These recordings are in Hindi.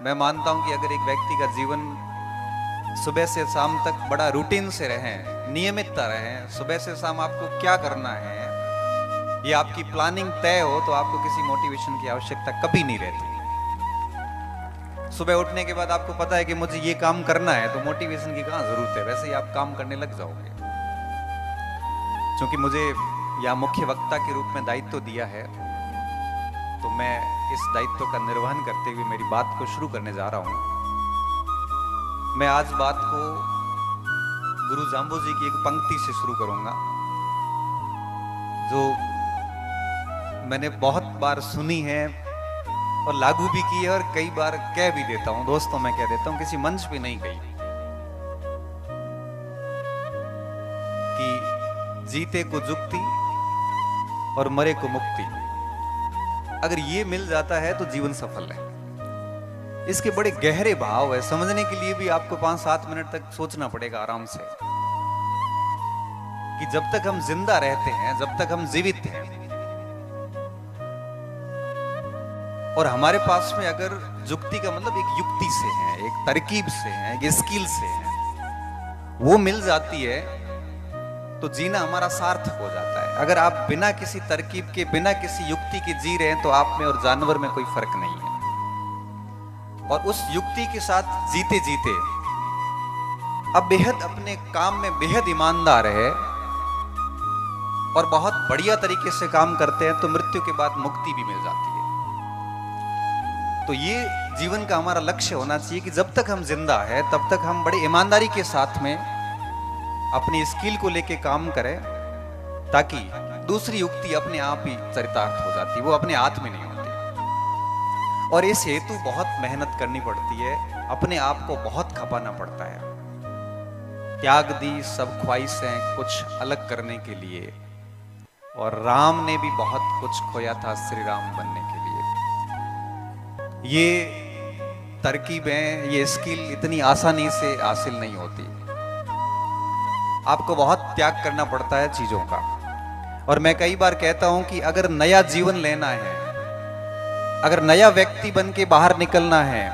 मैं मानता हूं कि अगर एक व्यक्ति का जीवन सुबह से शाम तक बड़ा रूटीन से रहे, नियमितता रहे, सुबह से शाम आपको क्या करना है ये आपकी प्लानिंग तय हो, तो आपको किसी मोटिवेशन की आवश्यकता कभी नहीं रहती। सुबह उठने के बाद आपको पता है कि मुझे ये काम करना है, तो मोटिवेशन की कहां जरूरत है, वैसे ही आप काम करने लग जाओगे। क्योंकि मुझे या मुख्य वक्ता के रूप में दायित्व दिया है, तो मैं इस दायित्व का निर्वहन करते हुए मेरी बात को शुरू करने जा रहा हूं। मैं आज बात को गुरु जाम्बो जी की एक पंक्ति से शुरू करूंगा, जो मैंने बहुत बार सुनी है और लागू भी की है, और कई बार कह भी देता हूं। दोस्तों, मैं कह देता हूं, किसी मंच पे नहीं कही, कि जीते को जुक्ति और मरे को मुक्ति। अगर ये मिल जाता है तो जीवन सफल है। इसके बड़े गहरे भाव है, समझने के लिए भी आपको 5-7 मिनट तक सोचना पड़ेगा आराम से, कि जब तक हम जिंदा रहते हैं, जब तक हम जीवित हैं, और हमारे पास में अगर जुक्ति का मतलब एक युक्ति से है, एक तरकीब से है, एक स्किल से है, वो मिल जाती है, तो जीना हमारा सार्थक हो जाता है। अगर आप बिना किसी तरकीब के, बिना किसी युक्ति के जी रहे हैं, तो आप में और जानवर में कोई फर्क नहीं है। और उस युक्ति के साथ जीते जीते अब बेहद अपने काम में बेहद ईमानदार है और बहुत बढ़िया तरीके से काम करते हैं, तो मृत्यु के बाद मुक्ति भी मिल जाती है। तो ये जीवन का हमारा लक्ष्य होना चाहिए कि जब तक हम जिंदा है, तब तक हम बड़े ईमानदारी के साथ में अपनी स्किल को लेके काम करें, ताकि दूसरी युक्ति अपने आप ही चरितार्थ हो जाती है, वो अपने हाथ में नहीं होती। और इस हेतु बहुत मेहनत करनी पड़ती है, अपने आप को बहुत खपाना पड़ता है। त्याग दी सब ख्वाहिशें कुछ अलग करने के लिए, और राम ने भी बहुत कुछ खोया था श्री राम बनने के लिए। ये तरकीबें, ये स्किल इतनी आसानी से हासिल नहीं होती, आपको बहुत त्याग करना पड़ता है चीजों का। और मैं कई बार कहता हूं कि अगर नया जीवन लेना है, अगर नया व्यक्ति बन के बाहर निकलना है,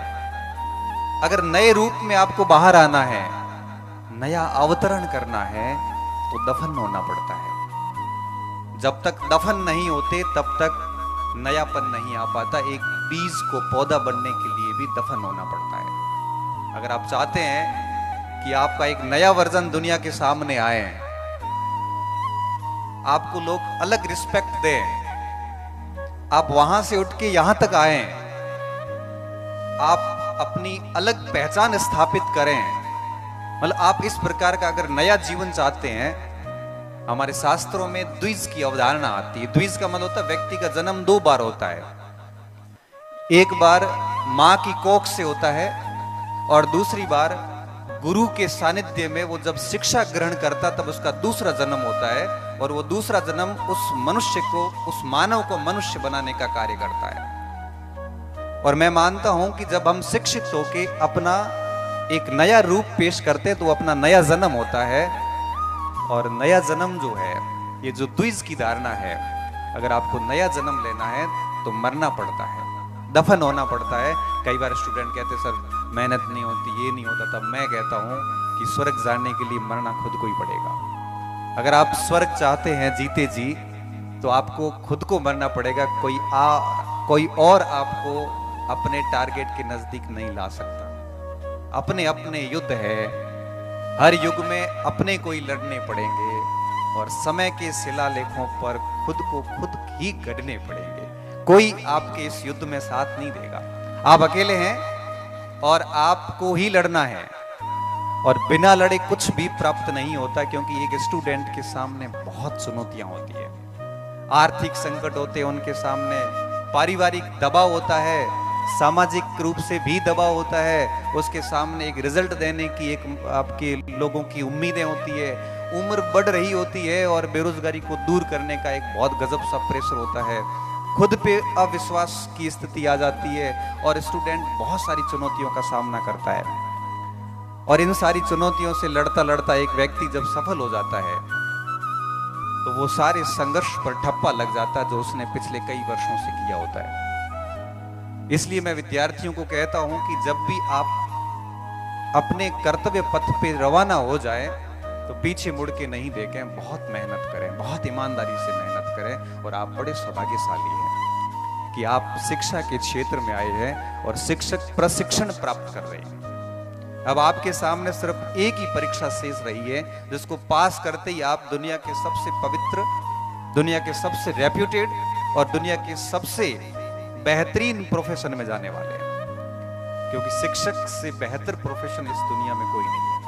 अगर नए रूप में आपको बाहर आना है, नया अवतरण करना है, तो दफन होना पड़ता है। जब तक दफन नहीं होते, तब तक नयापन नहीं आ पाता। एक बीज को पौधा बनने के लिए भी दफन होना पड़ता है। अगर आप चाहते हैं कि आपका एक नया वर्जन दुनिया के सामने आए, आपको लोग अलग रिस्पेक्ट दें, आप वहां से उठ के यहां तक आए, आप अपनी अलग पहचान स्थापित करें, मतलब आप इस प्रकार का अगर नया जीवन चाहते हैं, हमारे शास्त्रों में द्विज की अवधारणा आती है। द्विज का मतलब होता है व्यक्ति का जन्म 2 बार होता है। एक बार मां की कोख से होता है, और दूसरी बार गुरु के सानिध्य में वो जब शिक्षा ग्रहण करता, तब उसका दूसरा जन्म होता है। और वो दूसरा जन्म उस मनुष्य को, उस मानव को मनुष्य बनाने का कार्य करता है। और मैं मानता हूं कि जब हम शिक्षित होके अपना एक नया रूप पेश करते हैं, तो अपना नया जन्म होता है। और नया जन्म जो है, ये जो द्विज की धारणा है, अगर आपको नया जन्म लेना है तो मरना पड़ता है, दफन होना पड़ता है। कई बार स्टूडेंट कहते हैं, सर मेहनत नहीं होती, ये नहीं होता। तब मैं कहता हूं कि स्वर्ग जाने के लिए मरना खुद को ही पड़ेगा। अगर आप स्वर्ग चाहते हैं जीते जी, तो आपको खुद को मरना पड़ेगा। कोई और आपको अपने टारगेट के नजदीक नहीं ला सकता। अपने अपने युद्ध है, हर युग में अपने को ही लड़ने पड़ेंगे, और समय के शिलालेखों पर खुद को खुद ही गढ़ने पड़ेंगे। कोई आपके इस युद्ध में साथ नहीं देगा। आप अकेले हैं और आपको ही लड़ना है, और बिना लड़े कुछ भी प्राप्त नहीं होता। क्योंकि एक स्टूडेंट के सामने बहुत चुनौतियां होती है, आर्थिक संकट होते हैं उनके सामने, पारिवारिक दबाव होता है, सामाजिक रूप से भी दबाव होता है, उसके सामने एक रिजल्ट देने की एक आपके लोगों की उम्मीदें होती है, उम्र बढ़ रही होती है, और बेरोजगारी को दूर करने का एक बहुत गजब सा प्रेशर होता है, खुद पे अविश्वास की स्थिति आ जाती है, और स्टूडेंट बहुत सारी चुनौतियों का सामना करता है। और इन सारी चुनौतियों से लड़ता लड़ता एक व्यक्ति जब सफल हो जाता है, तो वो सारे संघर्ष पर ठप्पा लग जाता है जो उसने पिछले कई वर्षों से किया होता है। इसलिए मैं विद्यार्थियों को कहता हूं कि जब भी आप अपने कर्तव्य पथ पे रवाना हो जाए तो पीछे मुड़ के नहीं देखें, बहुत मेहनत करें, बहुत ईमानदारी से मेहनत करें। और आप बड़े सौभाग्यशाली हैं कि आप शिक्षा के क्षेत्र में आए हैं और शिक्षक प्रशिक्षण प्राप्त कर रहे हैं। अब आपके सामने सिर्फ एक ही परीक्षा शेष रही है, जिसको पास करते ही आप दुनिया के सबसे पवित्र, दुनिया के सबसे रेप्यूटेड और दुनिया के सबसे बेहतरीन प्रोफेशन में जाने वाले हैं, क्योंकि शिक्षक से बेहतर प्रोफेशन इस दुनिया में कोई नहीं है।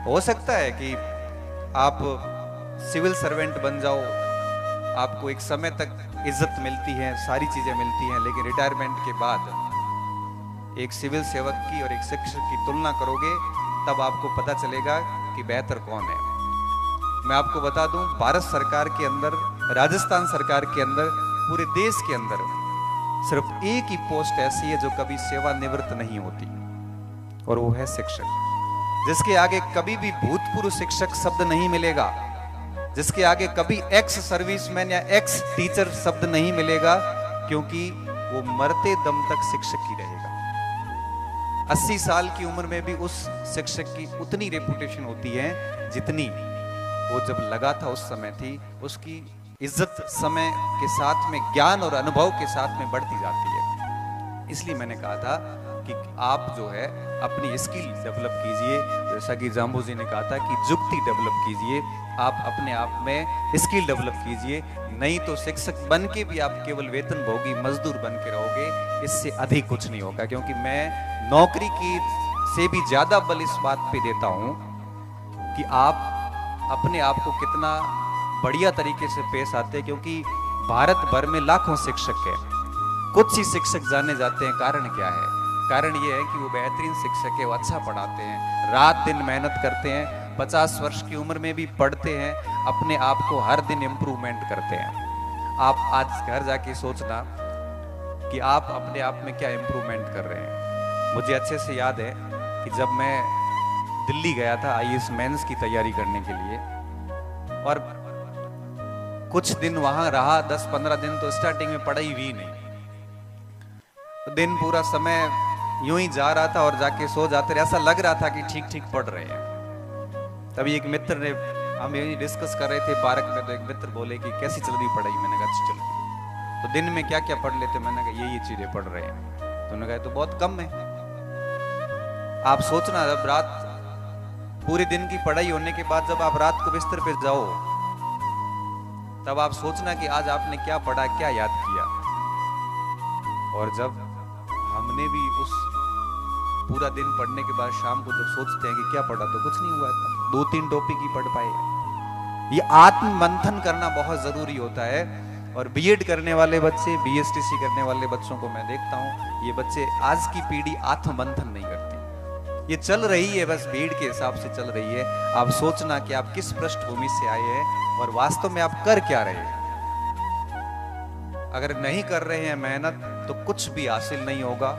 हो सकता है कि आप सिविल सर्वेंट बन जाओ, आपको एक समय तक इज्जत मिलती है, सारी चीजें मिलती हैं, लेकिन रिटायरमेंट के बाद एक सिविल सेवक की और एक शिक्षक की तुलना करोगे तब आपको पता चलेगा कि बेहतर कौन है। मैं आपको बता दूं, भारत सरकार के अंदर, राजस्थान सरकार के अंदर, पूरे देश के अंदर सिर्फ एक ही पोस्ट ऐसी है जो कभी सेवानिवृत्त नहीं होती, और वो है शिक्षक, जिसके आगे कभी भी भूतपूर्व शिक्षक शब्द नहीं मिलेगा, जिसके आगे कभी एक्स सर्विसमैन या एक्स टीचर शब्द नहीं मिलेगा, क्योंकि वो मरते दम तक शिक्षक ही रहेगा। 80 साल की उम्र में भी उस शिक्षक की उतनी रेपुटेशन होती है जितनी वो जब लगा था उस समय थी। उसकी इज्जत समय के साथ में, ज्ञान और अनुभव के साथ में बढ़ती जाती है। इसलिए मैंने कहा था कि आप जो है अपनी स्किल डेवलप कीजिए, जैसा कि जाम्बू जी ने कहा था कि जुक्ति डेवलप कीजिए, आप अपने आप में स्किल डेवलप कीजिए, नहीं तो शिक्षक बन के भी आप केवल वेतन भोगी मजदूर बन के रहोगे, इससे अधिक कुछ नहीं होगा। क्योंकि मैं नौकरी की से भी ज्यादा बल इस बात पे देता हूं कि आप अपने आप को कितना बढ़िया तरीके से पेश आते हैं, क्योंकि भारत भर में लाखों शिक्षक हैं, कुछ ही शिक्षक जाने जाते हैं। कारण क्या है? कारण ये है कि वो बेहतरीन शिक्षक है, वो अच्छा पढ़ाते हैं, रात दिन मेहनत करते हैं, 50 वर्ष की उम्र में भी पढ़ते हैं, अपने आप को हर दिन इम्प्रूवमेंट करते हैं। आप आज घर जाके सोचना कि आप अपने आप में क्या इम्प्रूवमेंट कर रहे हैं। मुझे अच्छे से याद है कि जब मैं दिल्ली गया था IAS मेंस की तैयारी करने के लिए, और कुछ दिन वहां रहा, 10-15 दिन तो स्टार्टिंग में पढ़ाई हुई नहीं, तो दिन पूरा समय यूं ही जा रहा था और जाके सो जाते रहे, ऐसा लग रहा था कि ठीक ठीक पढ़ रहे हैं। तभी एक मित्र ने, हम यही डिस्कस कर रहे थे पार्क में, तो एक मित्र बोले कि कैसी चल रही पढ़ाई? मैंने कहा अच्छी चल रही। तो दिन में क्या क्या पढ़ लेते? मैंने कहा ये चीजें पढ़ रहे हैं। तो उन्होंने कहा तो बहुत कम है। आप सोचना, जब रात पूरे दिन की पढ़ाई होने के बाद जब आप रात को बिस्तर पे जाओ, तब आप सोचना कि आज आपने क्या पढ़ा, क्या याद किया। और जब हमने भी उस पूरा दिन पढ़ने के बाद शाम को जब सोचते हैं कि क्या पढ़ा, तो कुछ नहीं हुआ, 2-3 टॉपिक ही पढ़ पाए। ये आत्म मंथन करना बहुत जरूरी होता है। और बीएड करने वाले बच्चे, BSTC करने वाले बच्चों को मैं देखता हूँ, ये बच्चे, आज की पीढ़ी आत्म मंथन नहीं करती, ये चल रही है बस भीड़ के हिसाब से चल रही है। आप सोचना कि आप किस पृष्ठभूमि से आए हैं और वास्तव में आप कर क्या रहे हैं। अगर नहीं कर रहे हैं मेहनत तो कुछ भी हासिल नहीं होगा,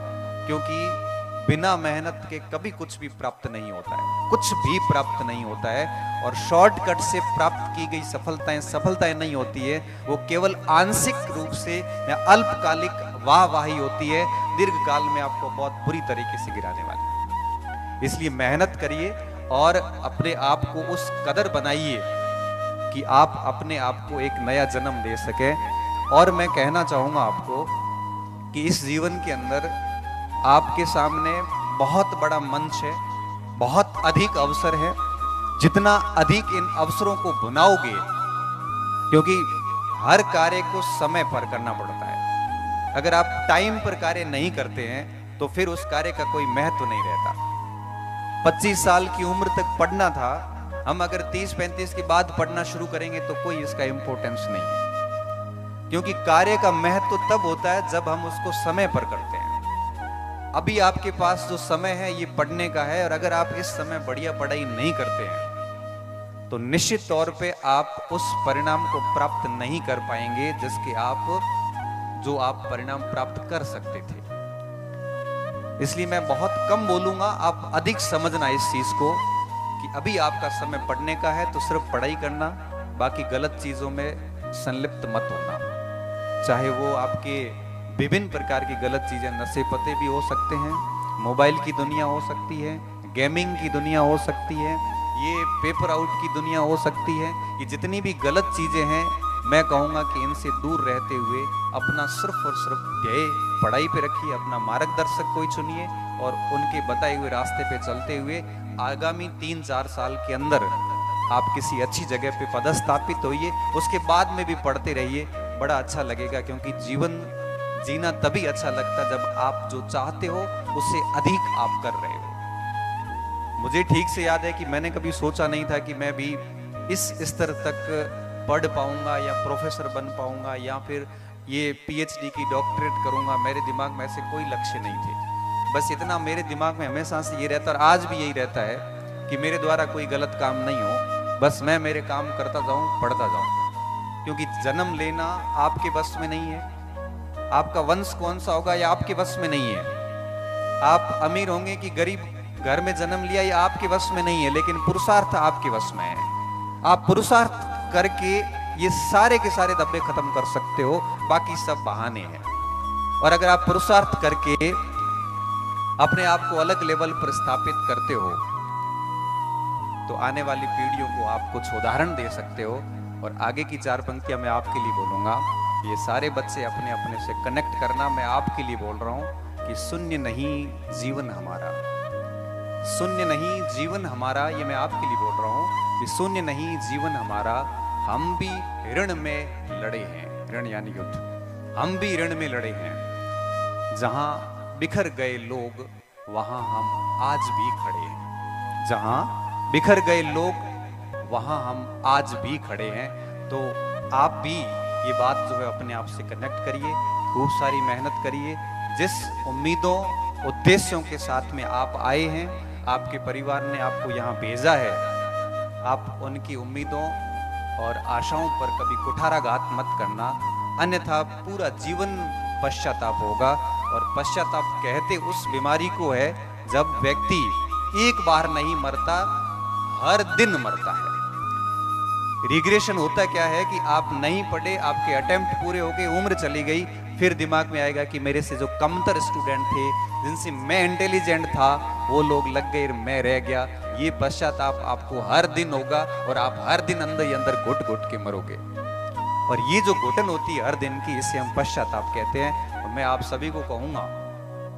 क्योंकि बिना मेहनत के कभी कुछ भी प्राप्त नहीं होता है, कुछ भी प्राप्त नहीं होता है। और शॉर्टकट से प्राप्त की गई सफलताएं नहीं होती है, वो केवल आंशिक रूप से या अल्पकालिक वाहवाही होती है, दीर्घ काल में आपको बहुत बुरी तरीके से गिराने वाली है। इसलिए मेहनत करिए और अपने आप को उस कदर बनाइए कि आप अपने आप को एक नया जन्म दे सके। और मैं कहना चाहूंगा आपको कि इस जीवन के अंदर आपके सामने बहुत बड़ा मंच है, बहुत अधिक अवसर है। जितना अधिक इन अवसरों को बनाओगे, क्योंकि हर कार्य को समय पर करना पड़ता है, अगर आप टाइम पर कार्य नहीं करते हैं तो फिर उस कार्य का कोई महत्व नहीं रहता। 25 साल की उम्र तक पढ़ना था, हम अगर 30-35 के बाद पढ़ना शुरू करेंगे तो कोई इसका इंपॉर्टेंस नहीं है, क्योंकि कार्य का महत्व तब होता है जब हम उसको समय पर करते हैं। अभी आपके पास जो समय है ये पढ़ने का है, और अगर आप इस समय बढ़िया पढ़ाई नहीं करते हैं तो निश्चित तौर पे आप उस परिणाम को प्राप्त नहीं कर पाएंगे जिसके जो आप परिणाम प्राप्त कर सकते थे। इसलिए मैं बहुत कम बोलूंगा, आप अधिक समझना इस चीज को कि अभी आपका समय पढ़ने का है, तो सिर्फ पढ़ाई करना, बाकी गलत चीजों में संलिप्त मत होना। चाहे वो आपके विभिन्न प्रकार की गलत चीजें, नशे पते भी हो सकते हैं, मोबाइल की दुनिया हो सकती है, गेमिंग की दुनिया हो सकती है, ये पेपर आउट की दुनिया हो सकती है। ये जितनी भी गलत चीजें हैं, मैं कहूँगा कि इनसे दूर रहते हुए अपना सिर्फ और सिर्फ ध्येय पढ़ाई पे रखिए, अपना मार्गदर्शक कोई चुनिए और उनके बताए हुए रास्ते पे चलते हुए आगामी 3-4 साल के अंदर आप किसी अच्छी जगह पे पदस्थापित होइए। उसके बाद में भी पढ़ते रहिए, बड़ा अच्छा लगेगा, क्योंकि जीवन जीना तभी अच्छा लगता है जब आप जो चाहते हो उससे अधिक आप कर रहे हो। मुझे ठीक से याद है कि मैंने कभी सोचा नहीं था कि मैं भी इस स्तर तक पढ़ पाऊंगा या प्रोफेसर बन पाऊंगा या फिर ये पीएचडी की डॉक्टरेट करूंगा। मेरे दिमाग में ऐसे कोई लक्ष्य नहीं थे। बस इतना मेरे दिमाग में हमेशा से ये रहता, और आज भी यही रहता है कि मेरे द्वारा कोई गलत काम नहीं हो, बस मैं मेरे काम करता जाऊं, पढ़ता जाऊं। क्योंकि जन्म लेना आपके बस में नहीं है, आपका वंश कौन सा होगा या आपके बस में नहीं है, आप अमीर होंगे कि गरीब घर में जन्म लिया ये आपके बस में नहीं है, लेकिन पुरुषार्थ आपके बस में है। आप पुरुषार्थ करके ये सारे के सारे धब्बे खत्म कर सकते हो, बाकी सब बहाने हैं। और अगर आप पुरुषार्थ करके अपने आप को अलग लेवल पर स्थापित करते हो तो आने वाली पीढ़ियों को आप कुछ उदाहरण दे सकते हो। और आगे की 4 पंक्तियां मैं आपके लिए बोलूंगा, ये सारे बच्चे अपने अपने से कनेक्ट करना। मैं आपके लिए बोल रहा हूं कि शून्य नहीं जीवन हमारा, शून्य नहीं जीवन हमारा, ये मैं आपके लिए बोल रहा हूं कि शून्य नहीं जीवन हमारा। हम भी ऋण में लड़े हैं, ऋण यानी युद्ध, हम भी ऋण में लड़े हैं। जहां बिखर गए लोग वहां हम आज भी खड़े हैं, जहां बिखर गए लोग वहां हम आज भी खड़े हैं। तो आप भी ये बात जो है अपने आप से कनेक्ट करिए, खूब सारी मेहनत करिए। जिस उम्मीदों उद्देश्यों के साथ में आप आए हैं, आपके परिवार ने आपको यहाँ भेजा है, आप उनकी उम्मीदों और आशाओं पर कभी कुठाराघात मत करना, अन्यथा पूरा जीवन पश्चाताप होगा। और पश्चाताप कहते उस बीमारी को है जब व्यक्ति एक बार नहीं मरता, हर दिन मरता है। रिग्रेशन होता क्या है कि आप नहीं पढ़े, आपके अटेम्प्ट पूरे हो गए, उम्र चली गई, फिर दिमाग में आएगा कि मेरे से जो कमतर स्टूडेंट थे, जिनसे मैं इंटेलिजेंट था, वो लोग लग गए, मैं रह गया। ये पश्चाताप आपको हर दिन होगा और आप हर दिन अंदर ही अंदर घुट घुट के मरोगे। और ये जो घुटन होती है हर दिन की, इसे हम पश्चाताप कहते हैं। और मैं आप सभी को कहूंगा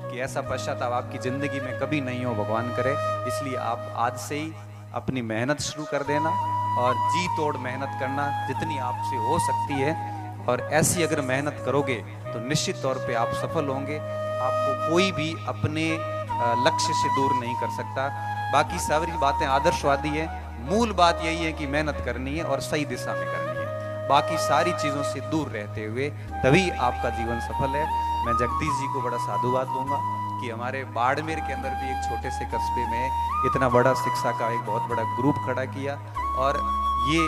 कि ऐसा पश्चाताप आपकी जिंदगी में कभी नहीं हो, भगवान करे। इसलिए आप आज से ही अपनी मेहनत शुरू कर देना और जी तोड़ मेहनत करना जितनी आपसे हो सकती है। और ऐसी अगर मेहनत करोगे तो निश्चित तौर पे आप सफल होंगे। आपको कोई भी अपने लक्ष्य से दूर नहीं कर सकता। बाकी सारी बातें आदर्शवादी है, मूल बात यही है कि मेहनत करनी है और सही दिशा में करनी है। बाकी सारी चीजों से दूर रहते हुए तभी आपका जीवन सफल है। मैं जगदीश जी को बड़ा साधुवाद दूंगा कि हमारे बाड़मेर के अंदर भी एक छोटे से कस्बे में इतना बड़ा शिक्षा का एक बहुत बड़ा ग्रुप खड़ा किया। और ये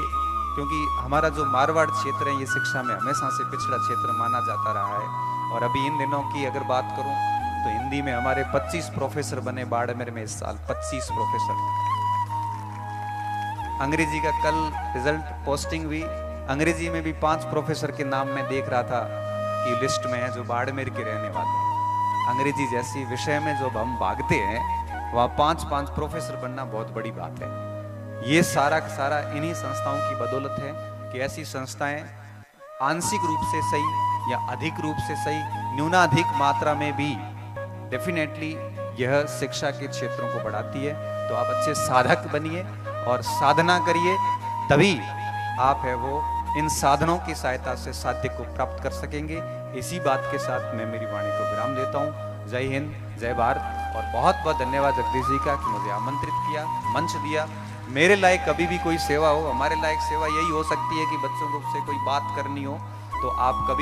क्योंकि हमारा जो मारवाड़ क्षेत्र है, ये शिक्षा में हमेशा से पिछड़ा क्षेत्र माना जाता रहा है। और अभी इन दिनों की अगर बात करूं तो हिंदी में हमारे 25 प्रोफेसर बने बाड़मेर में इस साल, 25 प्रोफेसर। अंग्रेजी का कल रिजल्ट पोस्टिंग हुई, अंग्रेजी में भी 5 प्रोफेसर के नाम मैं देख रहा था कि लिस्ट में है जो बाड़मेर के रहने वाले हैं। अंग्रेजी जैसी विषय में जो हम भागते हैं, वहाँ 5-5 प्रोफेसर बनना बहुत बड़ी बात है। ये सारा सारा इन्हीं संस्थाओं की बदौलत है कि ऐसी संस्थाएं आंशिक रूप से सही या अधिक रूप से सही, न्यूनाधिक मात्रा में भी डेफिनेटली यह शिक्षा के क्षेत्रों को बढ़ाती है। तो आप अच्छे साधक बनिए और साधना करिए, तभी आप है वो इन साधनों की सहायता से साध्य को प्राप्त कर सकेंगे। इसी बात के साथ मैं मेरी वाणी को विराम देता हूँ। जय हिंद, जय भारत। और बहुत बहुत धन्यवाद जगदीश जी का कि मुझे आमंत्रित किया, मंच दिया। मेरे लायक कभी भी कोई सेवा हो, हमारे लायक सेवा यही हो सकती है कि बच्चों को से कोई बात करनी हो तो आप कभी